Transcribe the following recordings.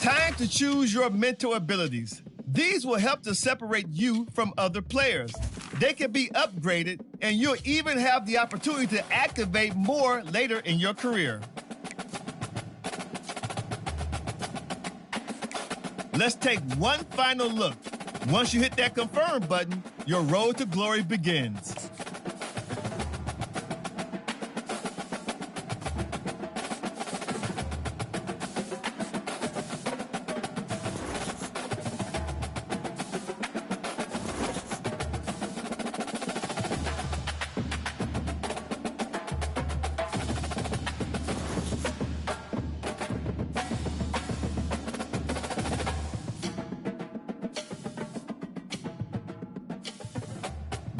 Time to choose your mental abilities. These will help to separate you from other players. They can be upgraded, and you'll even have the opportunity to activate more later in your career. Let's take one final look. Once you hit that confirm button, your road to glory begins.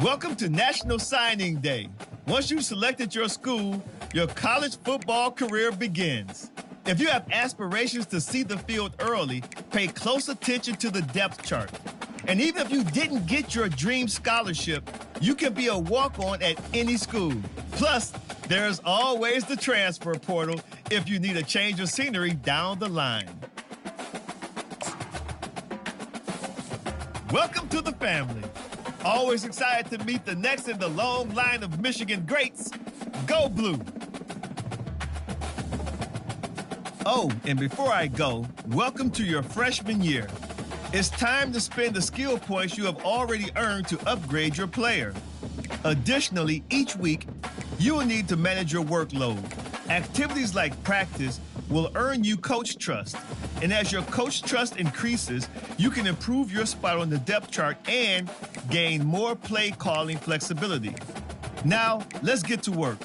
Welcome to National Signing Day. Once you've selected your school, your college football career begins. If you have aspirations to see the field early, pay close attention to the depth chart. And even if you didn't get your dream scholarship, you can be a walk-on at any school. Plus, there's always the transfer portal if you need a change of scenery down the line. Welcome to the family. Always excited to meet the next in the long line of Michigan greats. Go Blue! Oh, and before I go, welcome to your freshman year. It's time to spend the skill points you have already earned to upgrade your player. Additionally, each week, you will need to manage your workload. Activities like practice will earn you coach trust. And as your coach trust increases, you can improve your spot on the depth chart and gain more play calling flexibility. Now, let's get to work.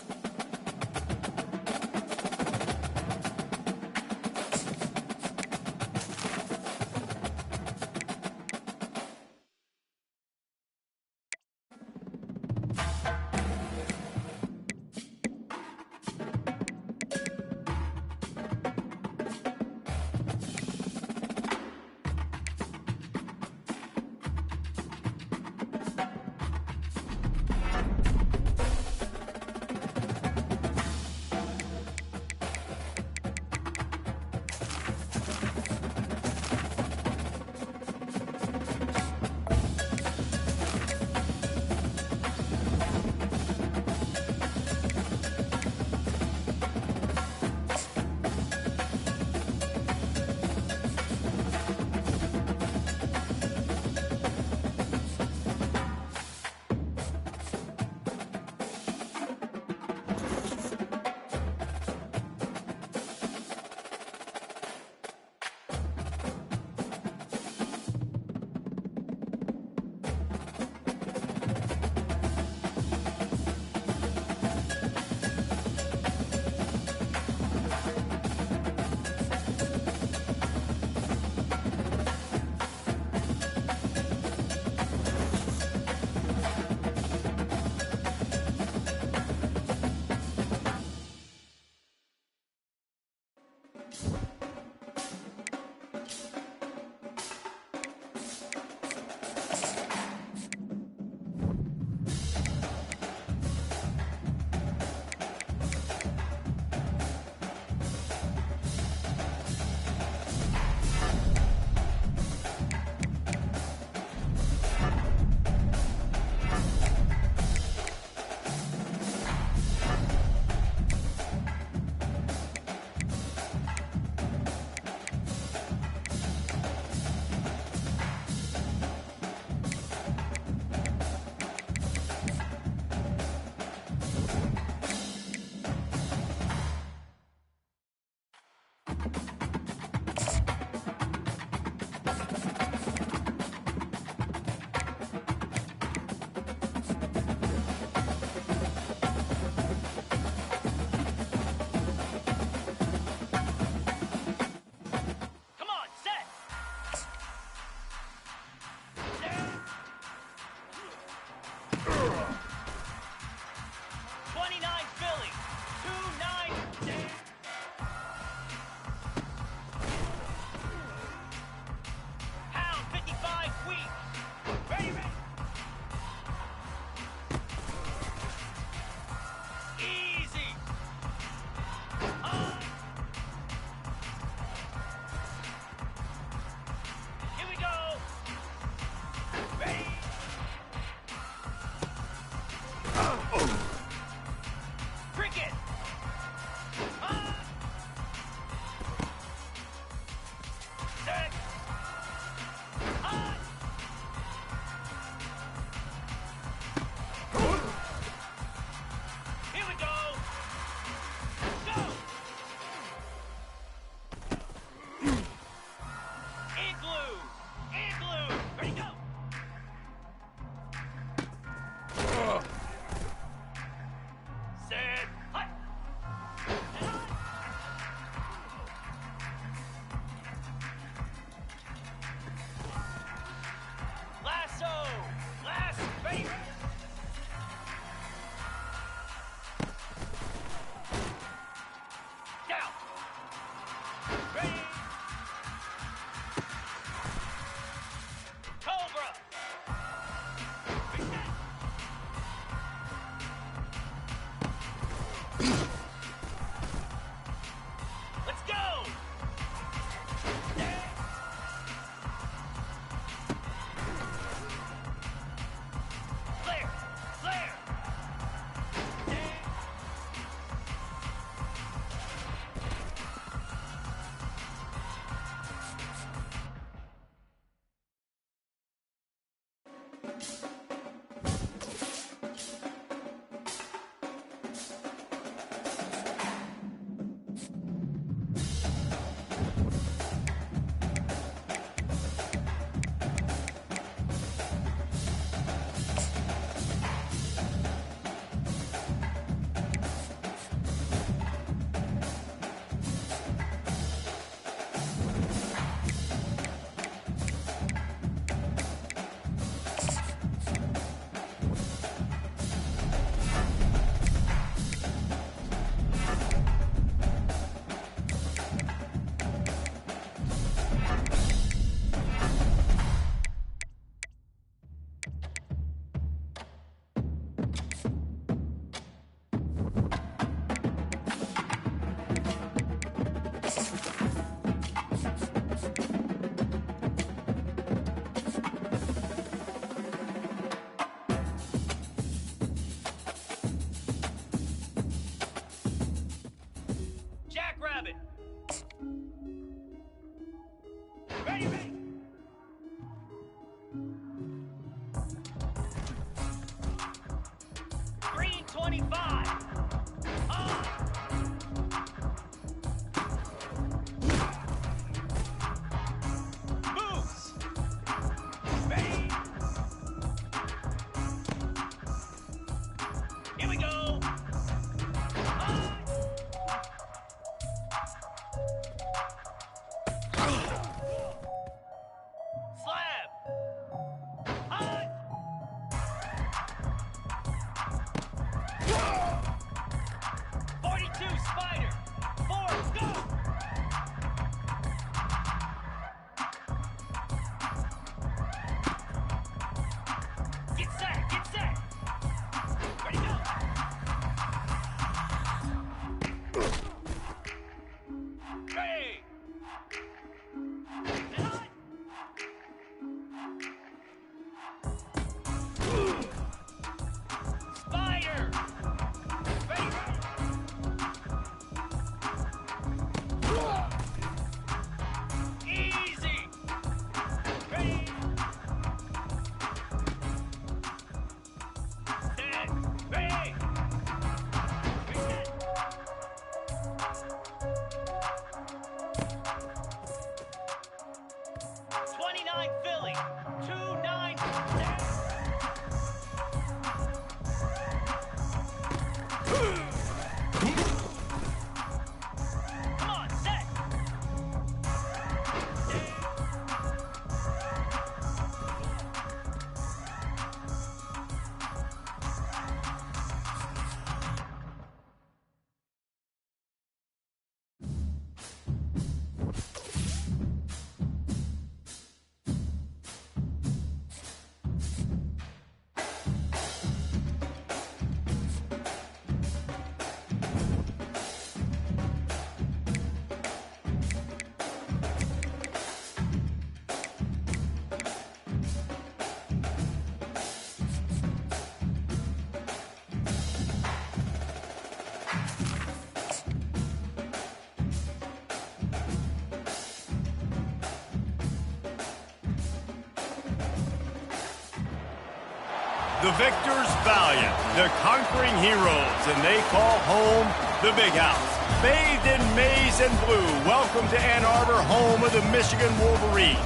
The victors valiant, the conquering heroes, and they call home the Big House. Bathed in maize and blue, welcome to Ann Arbor, home of the Michigan Wolverines.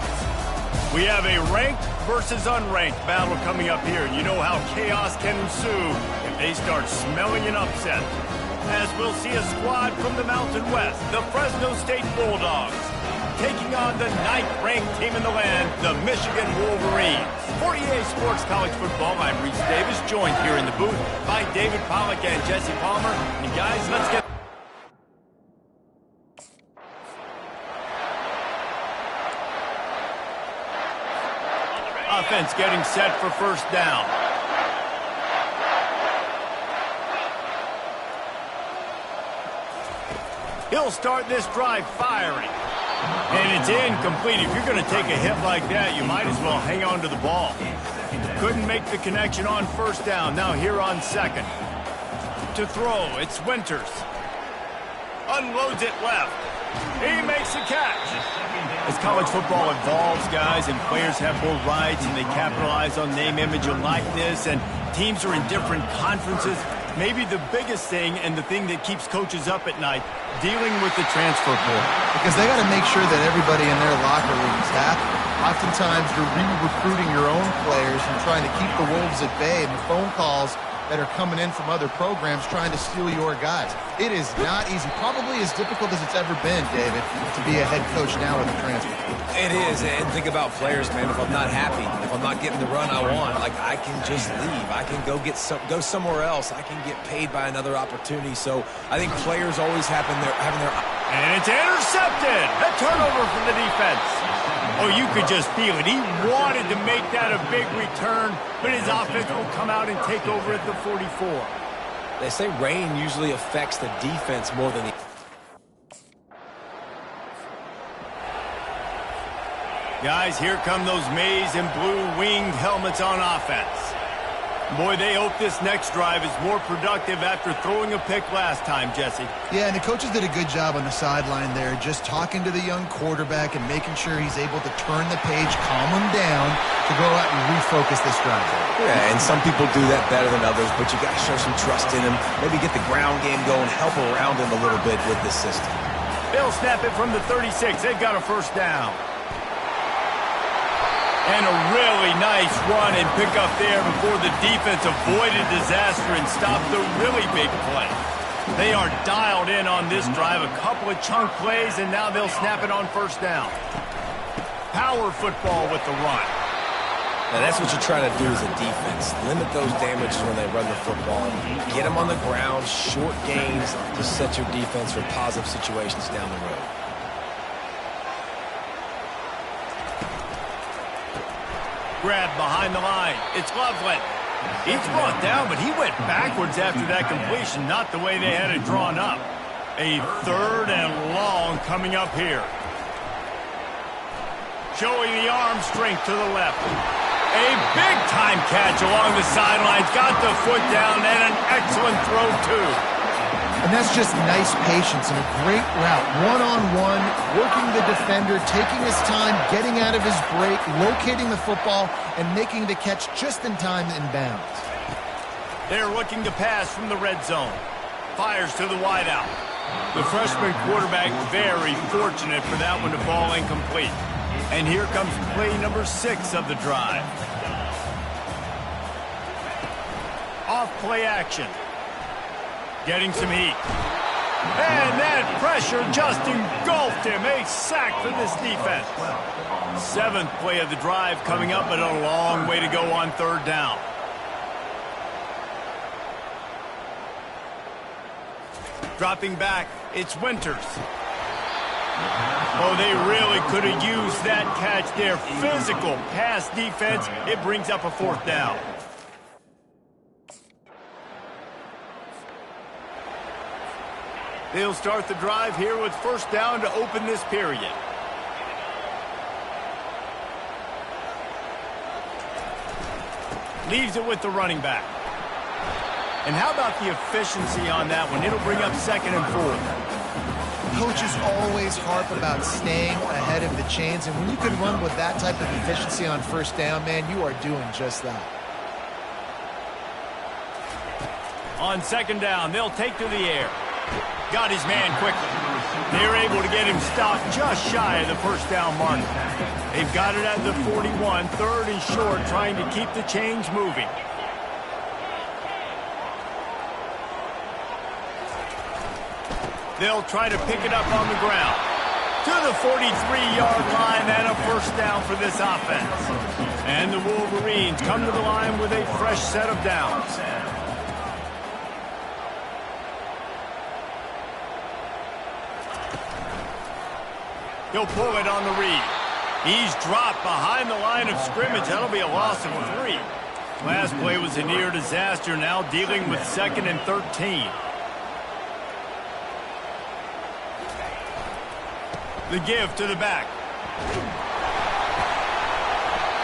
We have a ranked versus unranked battle coming up here, and you know how chaos can ensue if they start smelling an upset. As we'll see a squad from the Mountain West, the Fresno State Bulldogs, taking on the 9th-ranked team in the land, the Michigan Wolverines. For EA Sports College Football, I'm Reese Davis, joined here in the booth by David Pollack and Jesse Palmer. And guys, let's get... Offense getting set for first down. He'll start this drive firing. And it's incomplete. If you're going to take a hit like that, you might as well hang on to the ball. Couldn't make the connection on first down. Now here on second. To throw, it's Winters. Unloads it left. He makes the catch. As college football evolves, guys, and players have more rights and they capitalize on name, image, and likeness, and teams are in different conferences, maybe the biggest thing and the thing that keeps coaches up at night, dealing with the transfer portal. Because they got to make sure that everybody in their locker room is happy. Oftentimes, you're re-recruiting your own players and trying to keep the Wolves at bay, and the phone calls that are coming in from other programs trying to steal your guys. It is not easy. Probably as difficult as it's ever been, David, to be a head coach now with a transfer. It is, and think about players, man. If I'm not happy, if I'm not getting the run I want, like, I can just leave. I can go somewhere else. I can get paid by another opportunity. So I think players always having their. And it's intercepted. A turnover from the defense. Oh, you could just feel it. He wanted to make that a big return, but his offense will come out and take over at the 44. They say rain usually affects the defense more than the... Guys, here come those maize and blue winged helmets on offense. Boy, they hope this next drive is more productive after throwing a pick last time, Jesse. Yeah, and the coaches did a good job on the sideline there, just talking to the young quarterback and making sure he's able to turn the page, calm him down, to go out and refocus this drive. Yeah, and some people do that better than others, but you got to show some trust in him. Maybe get the ground game going, help around him a little bit with this system. They'll snap it from the 36. They've got a first down. And a really nice run and pick up there before the defense avoided disaster and stopped the really big play. They are dialed in on this drive, a couple of chunk plays, and now they'll snap it on first down. Power football with the run. Now that's what you're trying to do as a defense. Limit those damages when they run the football. Get them on the ground, short gains to set your defense for positive situations down the road. Grab behind the line. It's Loveland. He's brought down, but he went backwards after that completion, not the way they had it drawn up. A third and long coming up here. Showing the arm strength to the left. A big-time catch along the sidelines. Got the foot down and an excellent throw, too. And that's just nice patience and a great route. One-on-one, working the defender, taking his time, getting out of his break, locating the football, and making the catch just in time in bounds. They're looking to pass from the red zone. Fires to the wideout. The freshman quarterback very fortunate for that one to fall incomplete. And here comes play number 6 of the drive. Off play action. Getting some heat. And that pressure just engulfed him. A sack for this defense. 7th play of the drive coming up, but a long way to go on third down. Dropping back, it's Winters. Oh, they really could have used that catch there. Physical pass defense. It brings up a 4th down. They'll start the drive here with first down to open this period. Leaves it with the running back. And how about the efficiency on that one? It'll bring up 2nd and 4. Coaches always harp about staying ahead of the chains, and when you can run with that type of efficiency on first down, man, you are doing just that. On second down, they'll take to the air. Got his man quickly. They're able to get him stopped just shy of the first down mark. They've got it at the 41, third and short, trying to keep the chains moving. They'll try to pick it up on the ground. To the 43-yard line and a first down for this offense. And the Wolverines come to the line with a fresh set of downs. He'll pull it on the read. He's dropped behind the line of scrimmage. That'll be a loss of 3. Last play was a near disaster, now dealing with 2nd and 13. The give to the back.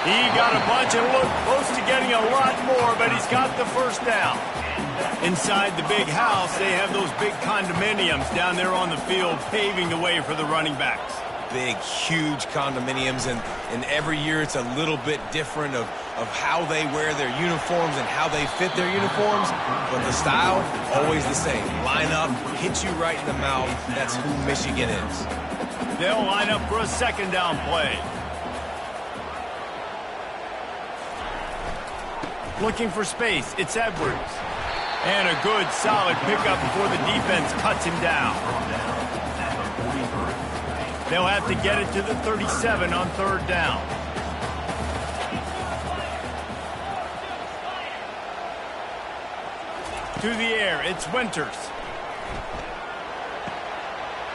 He got a bunch and looked close to getting a lot more, but he's got the first down. Inside the big house, they have those big condominiums down there on the field, paving the way for the running backs. Big, huge condominiums, and every year it's a little bit different of how they wear their uniforms and how they fit their uniforms, but the style, always the same. Line up, hit you right in the mouth. That's who Michigan is. They'll line up for a second down play. Looking for space, it's Edwards. And a good, solid pickup before the defense cuts him down. They'll have to get it to the 37 on third down. To the air, it's Winters.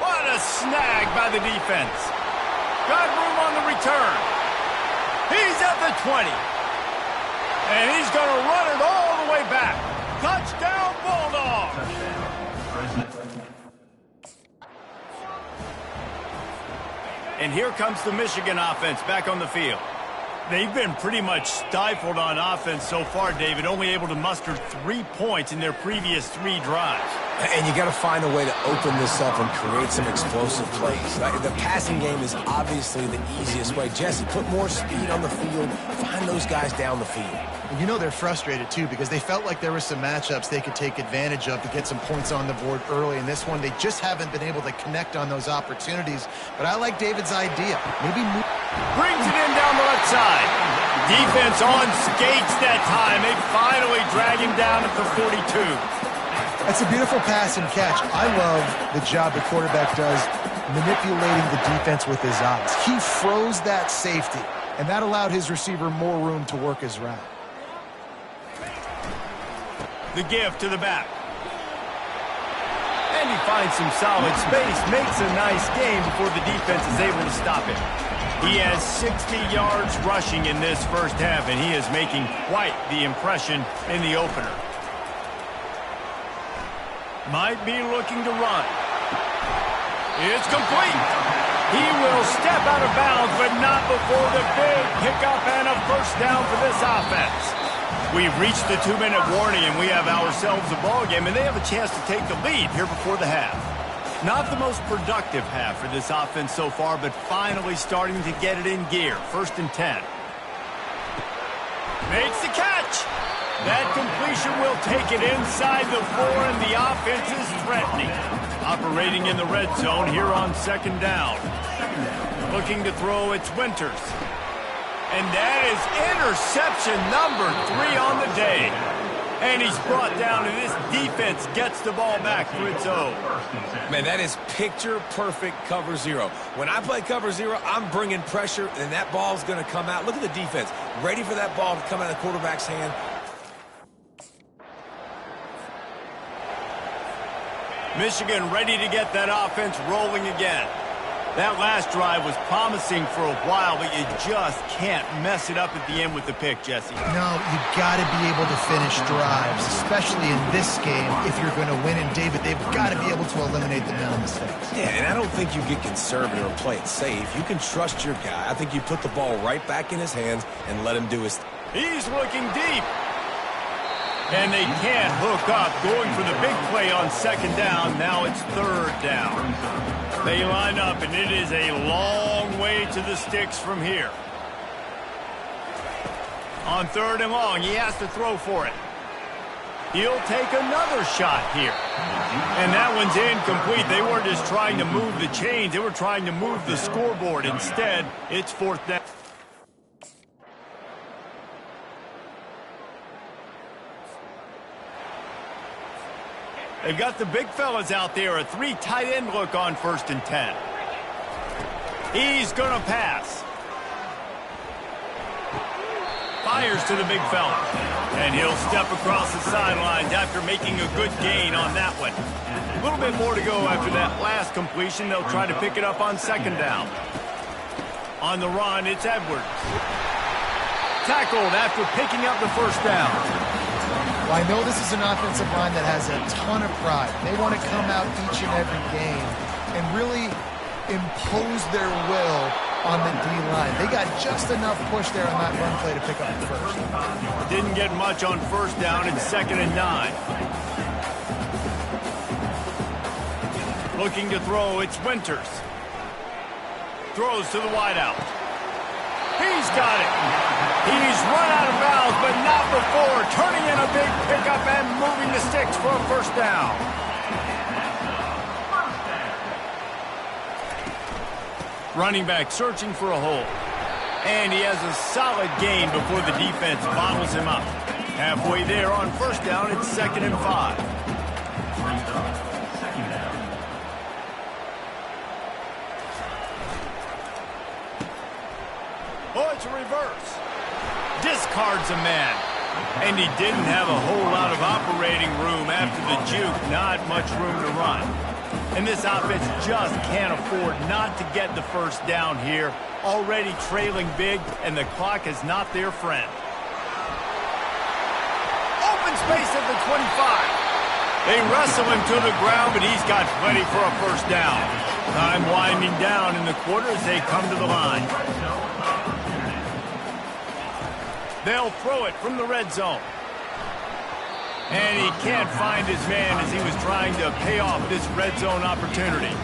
What a snag by the defense. Got room on the return. He's at the 20. And he's going to run it all the way back. Touchdown, Bulldogs! And here comes the Michigan offense back on the field. They've been pretty much stifled on offense so far, David, only able to muster 3 points in their previous 3 drives. And you got to find a way to open this up and create some explosive plays. The passing game is obviously the easiest way. Jesse, put more speed on the field. Find those guys down the field. And you know they're frustrated, too, because they felt like there were some matchups they could take advantage of to get some points on the board early. In this one, they just haven't been able to connect on those opportunities. But I like David's idea. Maybe move. Brings it in down the left side. Defense on skates that time. They finally drag him down at the 42. That's a beautiful pass and catch. I love the job the quarterback does manipulating the defense with his eyes. He froze that safety, and that allowed his receiver more room to work his route. The give to the back. And he finds some solid space, makes a nice game before the defense is able to stop it. He has 60 yards rushing in this first half, and he is making quite the impression in the opener. Might be looking to run. It's complete. He will step out of bounds, but not before the big pickup and a first down for this offense. We've reached the 2-minute warning, and we have ourselves a ball game, and they have a chance to take the lead here before the half. Not the most productive half for this offense so far, but finally starting to get it in gear. 1st and 10. Makes the catch. That completion will take it inside the 4, and the offense is threatening. Operating in the red zone here on second down. Looking to throw, it's Winters. And that is interception number 3 on the day. And he's brought down, and this defense gets the ball back for its own. Man, that is picture-perfect cover 0. When I play cover 0, I'm bringing pressure, and that ball's going to come out. Look at the defense. Ready for that ball to come out of the quarterback's hand. Michigan ready to get that offense rolling again. That last drive was promising for a while, but you just can't mess it up at the end with the pick, Jesse. No, you got to be able to finish drives, especially in this game if you're going to win. And, David, they've got to be able to eliminate the mental mistakes. Yeah, and I don't think you get conservative or play it safe. You can trust your guy. I think you put the ball right back in his hands and let him do his thing. He's looking deep. And they can't hook up, going for the big play on second down. Now it's third down. They line up, and it is a long way to the sticks from here. On 3rd and long, he has to throw for it. He'll take another shot here. And that one's incomplete. They weren't just trying to move the chains. They were trying to move the scoreboard. Instead, it's fourth down. They've got the big fellas out there. A 3 tight end look on 1st and 10. He's going to pass. Fires to the big fella. And he'll step across the sidelines after making a good gain on that one. A little bit more to go after that last completion. They'll try to pick it up on 2nd down. On the run, it's Edwards. Tackled after picking up the 1st down. Well, I know this is an offensive line that has a ton of pride. They want to come out each and every game and really impose their will on the D-line. They got just enough push there on that run play to pick up the 1st. Didn't get much on 1st down. It's 2nd and 9. Looking to throw, it's Winters. Throws to the wideout. He's got it. He's run out of bounds, but not before. Turning in a big pickup and moving the sticks for a 1st down. Running back searching for a hole. And he has a solid gain before the defense bottles him up. Halfway there on 1st down, it's 2nd and 5. Oh, it's a reverse. Discards a man. And he didn't have a whole lot of operating room after the juke. Not much room to run. And this offense just can't afford not to get the 1st down here. Already trailing big, and the clock is not their friend. Open space at the 25. They wrestle him to the ground, but he's got plenty for a 1st down. Time winding down in the quarter as they come to the line. They'll throw it from the red zone. And he can't find his man as he was trying to pay off this red zone opportunity.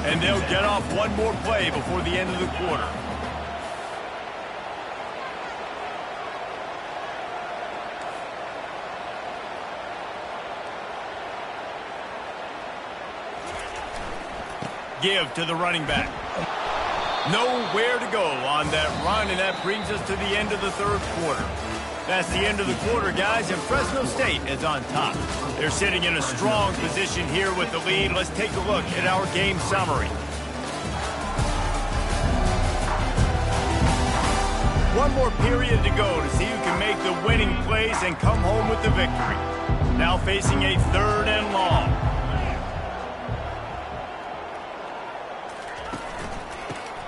And they'll get off one more play before the end of the quarter. Give to the running back. Nowhere to go on that run, and that brings us to the end of the 3rd quarter. That's the end of the quarter, guys, and Fresno State is on top. They're sitting in a strong position here with the lead. Let's take a look at our game summary. One more period to go to see who can make the winning plays and come home with the victory. Now facing a 3rd and long.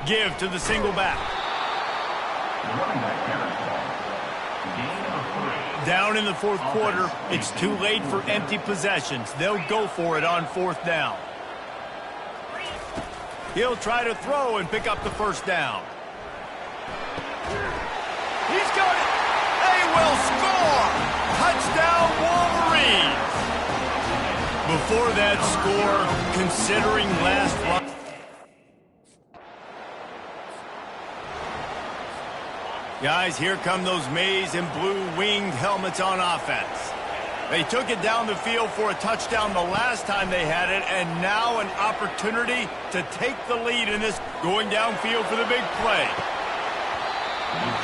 Give to the single back. Down in the 4th quarter, it's too late for empty possessions. They'll go for it on 4th down. He'll try to throw and pick up the 1st down. He's got it. They will score. Touchdown, Wolverines. Before that score, considering last run. Guys, here come those maize and blue winged helmets on offense. They took it down the field for a touchdown the last time they had it, and now an opportunity to take the lead in this going downfield for the big play.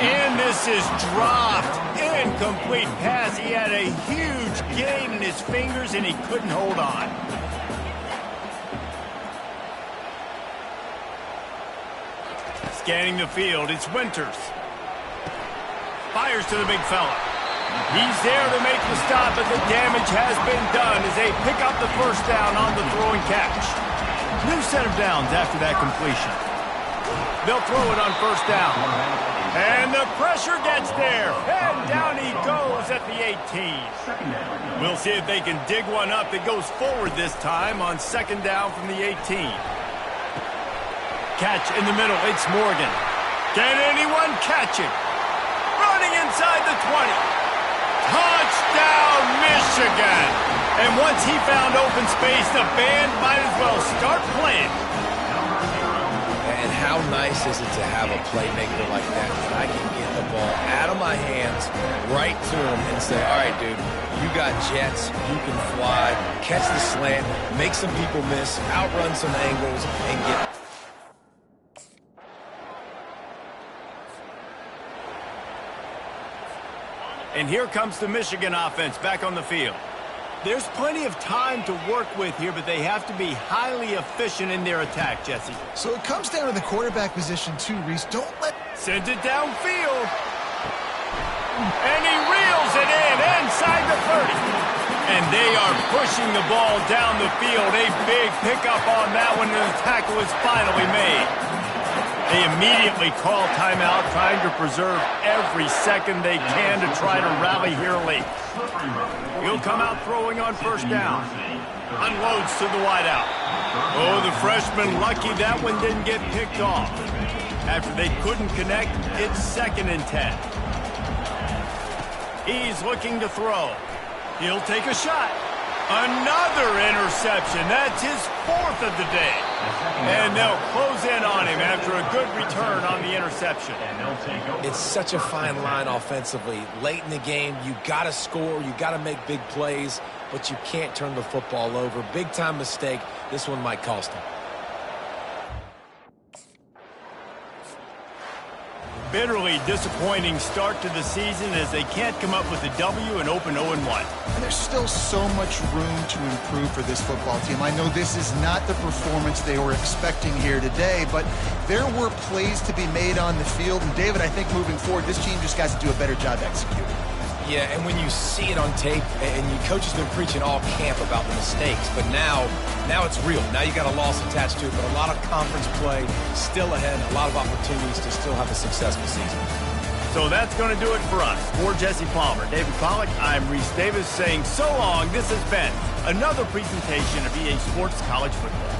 And this is dropped. Incomplete pass. He had a huge gain in his fingers, and he couldn't hold on. Scanning the field, it's Winters. Fires to the big fella. He's there to make the stop, but the damage has been done as they pick up the 1st down on the throwing catch. New set of downs after that completion. They'll throw it on 1st down. And the pressure gets there. And down he goes at the 18. We'll see if they can dig one up that goes forward this time on 2nd down from the 18. Catch in the middle. It's Morgan. Can anyone catch it? Running inside the 20. Touchdown, Michigan! And once he found open space, the band might as well start playing. And how how nice is it to have a playmaker like that? I can get the ball out of my hands right to him and say, all right, dude, you got jets, you can fly, catch the slant, make some people miss, outrun some angles, and get... And here comes the Michigan offense back on the field. There's plenty of time to work with here, but they have to be highly efficient in their attack, Jesse. So it comes down to the quarterback position too, Reese. Don't let... Sends it downfield. And he reels it in inside the 30. And they are pushing the ball down the field. A big pickup on that one, and the tackle is finally made. They immediately call timeout, trying to preserve every second they can to try to rally here late. He'll come out throwing on first down. Unloads to the wideout. Oh, the freshman lucky that one didn't get picked off. After they couldn't connect, it's 2nd and 10. He's looking to throw. He'll take a shot. Another interception. That's his 4th of the day. And they'll close in on him after a good return on the interception. It's such a fine line offensively. Late in the game, you got to score, you got to make big plays, but you can't turn the football over. Big-time mistake. This one might cost him. Bitterly disappointing start to the season as they can't come up with a W and open 0-1. And there's still so much room to improve for this football team. I know this is not the performance they were expecting here today, but there were plays to be made on the field. And David, I think moving forward, this team just got to do a better job executing. Yeah, and when you see it on tape, and your coach has been preaching all camp about the mistakes, but now it's real. Now you got a loss attached to it, but a lot of conference play still ahead, a lot of opportunities to still have a successful season. So that's going to do it for us. For Jesse Palmer, David Pollack, I'm Reese Davis saying so long. This has been another presentation of EA Sports College Football.